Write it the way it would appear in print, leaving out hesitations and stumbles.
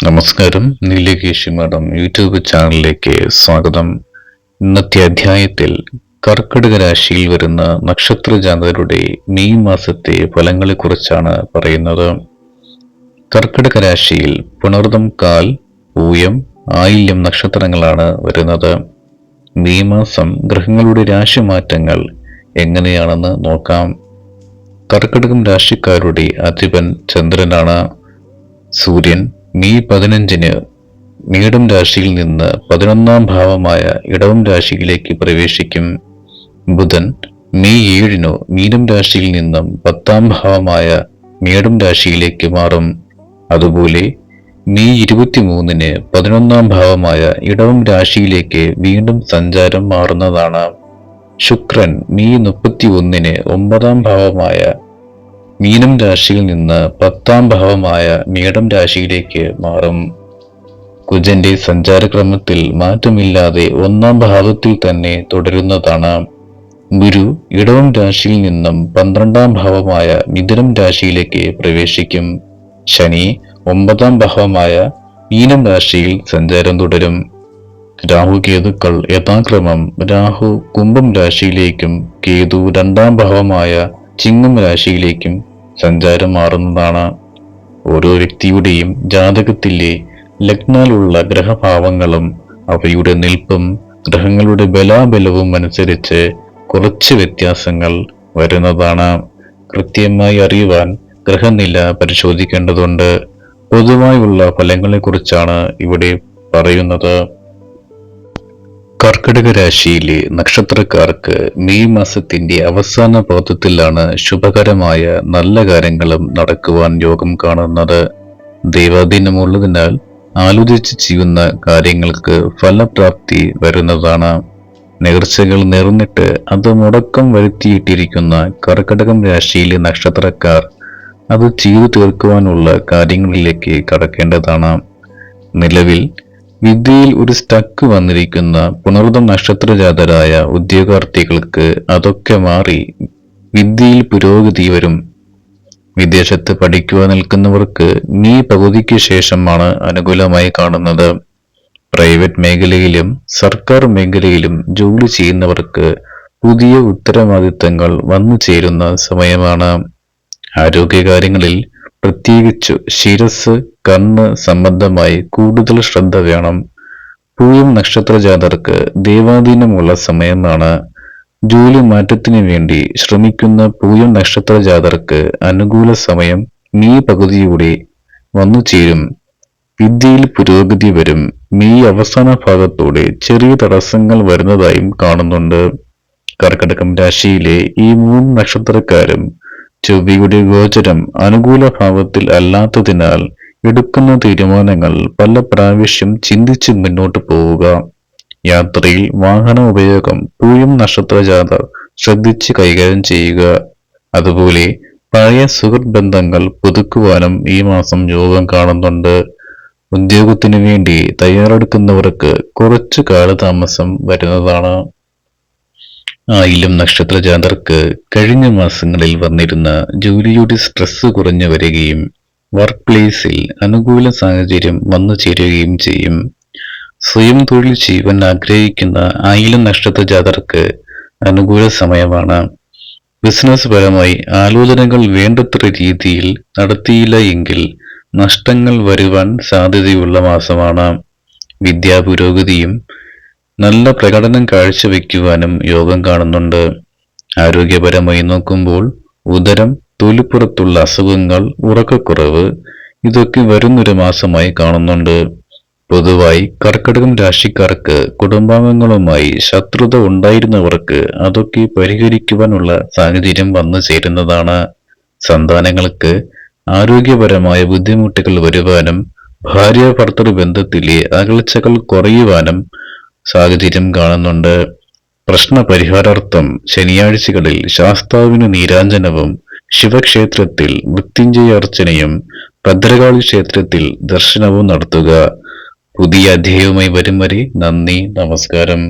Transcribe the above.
നമസ്കാരം. Neelakesi madam YouTube ചാനലിലേക്ക് സ്വാഗതം. ഇന്നത്തെ അധ്യായത്തിൽ കർക്കിടക രാശിയിൽ വരുന്ന നക്ഷത്ര ജാതകരുടെ മെയ് മാസത്തെ ഫലങ്ങളെക്കുറിച്ചാണ് പറയുന്നത്. കർക്കിടക രാശിയിൽ പുണർദം, കാൽ, പൂയം, ആയില്യം നക്ഷത്രങ്ങളാണ് വരുന്നത്. മെയ് മാസം ഗ്രഹങ്ങളുടെ രാശിമാറ്റങ്ങൾ എങ്ങനെയാണെന്ന് നോക്കാം. കർക്കിടകം രാശിക്കാരുടെ അധിപൻ ചന്ദ്രനാണ്. സൂര്യൻ മെയ് 15-ന് മീനം രാശിയിൽ നിന്ന് 11-ാം ഭാവമായ ഇടവം രാശിയിലേക്ക് പ്രവേശിക്കും. ബുധൻ മെയ് 7-നു മീനം രാശിയിൽ നിന്നും 10-ാം ഭാവമായ മേടം രാശിയിലേക്ക് മാറും. അതുപോലെ മെയ് 23-ന് 11-ാം ഭാവമായ ഇടവം രാശിയിലേക്ക് വീണ്ടും സഞ്ചാരം മാറുന്നതാണ്. ശുക്രൻ മെയ് 31-ന് 9-ാം ഭാവമായ മീനം രാശിയിൽ നിന്ന് 10-ാം ഭാവമായ മേടം രാശിയിലേക്ക് മാറും. കുജന്റെ സഞ്ചാരക്രമത്തിൽ മാറ്റമില്ലാതെ 1-ാം ഭാവത്തിൽ തന്നെ തുടരുന്നതാണ്. ഗുരു ഇടവം രാശിയിൽ നിന്നും 12-ാം ഭാവമായ മിഥുനം രാശിയിലേക്ക് പ്രവേശിക്കും. ശനി 9-ാം ഭാവമായ മീനം രാശിയിൽ സഞ്ചാരം തുടരും. രാഹു കേതുക്കൾ യഥാക്രമം രാഹു കുംഭം രാശിയിലേക്കും കേതു 2-ാം ഭാവമായ ചിങ്ങം രാശിയിലേക്കും സഞ്ചാരം മാറുന്നതാണ്. ഓരോ വ്യക്തിയുടെയും ജാതകത്തിലെ ലഗ്നാലുള്ള ഗ്രഹഭാവങ്ങളും അവയുടെ നിൽപ്പും ഗ്രഹങ്ങളുടെ ബലാബലവും അനുസരിച്ച് കുറച്ച് വ്യത്യാസങ്ങൾ വരുന്നതാണ്. കൃത്യമായി അറിയുവാൻ ഗ്രഹനില പരിശോധിക്കേണ്ടതുണ്ട്. പൊതുവായുള്ള ഫലങ്ങളെക്കുറിച്ചാണ് ഇവിടെ പറയുന്നത്. കർക്കിടക രാശിയിലെ നക്ഷത്രക്കാർക്ക് മെയ് മാസത്തിന്റെ അവസാന പാദത്തിലാണ് ശുഭകരമായ നല്ല കാര്യങ്ങളും നടക്കുവാൻ യോഗം കാണുന്നത്. ദൈവാധീനമുള്ളതിനാൽ ആലോചിച്ച് ചെയ്യുന്ന കാര്യങ്ങൾക്ക് ഫലപ്രാപ്തി വരുന്നതാണ്. നേർച്ചകൾ നേർന്നിട്ട് അത് മുടക്കം വരുത്തിയിട്ടിരിക്കുന്ന കർക്കിടകം രാശിയിലെ നക്ഷത്രക്കാർ അത് ചെയ്തു തീർക്കുവാനുള്ള കാര്യങ്ങളിലേക്ക് കടക്കേണ്ടതാണ്. നിലവിൽ വിദ്യയിൽ ഒരു സ്റ്റക്ക് വന്നിരിക്കുന്ന പുണർദം നക്ഷത്രജാതരായ ഉദ്യോഗാർത്ഥികൾക്ക് അതൊക്കെ മാറി വിദ്യയിൽ പുരോഗതി വരും. വിദേശത്ത് പഠിക്കുവാൻ നിൽക്കുന്നവർക്ക് മെയ് പകുതിക്ക് ശേഷമാണ് അനുകൂലമായി കാണുന്നത്. പ്രൈവറ്റ് മേഖലയിലും സർക്കാർ മേഖലയിലും ജോലി ചെയ്യുന്നവർക്ക് പുതിയ ഉത്തരവാദിത്തങ്ങൾ വന്നു ചേരുന്ന സമയമാണ്. ആരോഗ്യകാര്യങ്ങളിൽ പ്രത്യേകിച്ചു ശിരസ്, കണ്ണ് സംബന്ധമായി കൂടുതൽ ശ്രദ്ധ വേണം. പൂയം നക്ഷത്ര ജാതർക്ക് ദൈവാധീനമുള്ള സമയമാണ്. ജോലി മാറ്റത്തിനു വേണ്ടി ശ്രമിക്കുന്ന പൂയം നക്ഷത്ര ജാതർക്ക് അനുകൂല സമയം മെയ് പകുതിയോടെ വന്നു ചേരും. വിദ്യയിൽ പുരോഗതി വരും. മെയ് അവസാന ഭാഗത്തോടെ ചെറിയ തടസ്സങ്ങൾ വരുന്നതായും കാണുന്നുണ്ട്. കർക്കിടകം രാശിയിലെ ഈ 3 നക്ഷത്രക്കാരും ചൊവ്വയുടെ ഗോചരം അനുകൂല ഭാവത്തിൽ അല്ലാത്തതിനാൽ എടുക്കുന്ന തീരുമാനങ്ങൾ പല പ്രാവശ്യം ചിന്തിച്ച് മുന്നോട്ട് പോവുക. യാത്രയിൽ വാഹന ഉപയോഗം പൂയം നക്ഷത്ര ജാതർ ശ്രദ്ധിച്ച് കൈകാര്യം ചെയ്യുക. അതുപോലെ പഴയ സുഹൃത്ത് ബന്ധങ്ങൾ പുതുക്കുവാനും ഈ മാസം യോഗം കാണുന്നുണ്ട്. ഉദ്യോഗത്തിനു വേണ്ടി തയ്യാറെടുക്കുന്നവർക്ക് കുറച്ചു കാലതാമസം വരുന്നതാണ്. ആയില്യം നക്ഷത്ര ജാതർക്ക് കഴിഞ്ഞ മാസങ്ങളിൽ വന്നിരുന്ന ജോലിയുടെ സ്ട്രെസ് കുറഞ്ഞു വരികയും വർക്ക് പ്ലേസിൽ അനുകൂല സാഹചര്യം വന്നു ചേരുകയും ചെയ്യും. സ്വയം തൊഴിൽ ചെയ്യുവാൻ ആഗ്രഹിക്കുന്ന ആയില്യം നക്ഷത്ര ജാതർക്ക് അനുകൂല സമയമാണ്. ബിസിനസ് പരമായി ആലോചനകൾ വേണ്ടത്ര രീതിയിൽ നടത്തിയില്ല എങ്കിൽ നഷ്ടങ്ങൾ വരുവാൻ സാധ്യതയുള്ള മാസമാണ്. വിദ്യാപുരോഗതിയും നല്ല പ്രകടനം കാഴ്ചവെക്കുവാനും യോഗം കാണുന്നുണ്ട്. ആരോഗ്യപരമായി നോക്കുമ്പോൾ ഉദരം, തൊലിപ്പുറത്തുള്ള അസുഖങ്ങൾ, ഉറക്കക്കുറവ് ഇതൊക്കെ വരുന്നൊരു മാസമായി കാണുന്നുണ്ട്. പൊതുവായി കർക്കിടകം രാശിക്കാർക്ക് കുടുംബാംഗങ്ങളുമായി ശത്രുത ഉണ്ടായിരുന്നവർക്ക് അതൊക്കെ പരിഹരിക്കുവാനുള്ള സാഹചര്യം വന്നു ചേരുന്നതാണ്. സന്താനങ്ങൾക്ക് ആരോഗ്യപരമായ ബുദ്ധിമുട്ടുകൾ വരുവാനും ഭാര്യ ഭർത്തൃ ബന്ധത്തിലെ അകൽച്ചകൾ കുറയുവാനും സാഹചര്യം കാണുന്നുണ്ട്. പ്രശ്നപരിഹാരാർത്ഥം ശനിയാഴ്ചകളിൽ ശാസ്താവിന് നീരാഞ്ജനവും ശിവക്ഷേത്രത്തിൽ മൃത്യുഞ്ജയ അർച്ചനയും ഭദ്രകാളി ക്ഷേത്രത്തിൽ ദർശനവും നടത്തുക. പുതിയ അധ്യായവുമായി വരും വരെ നന്ദി, നമസ്കാരം.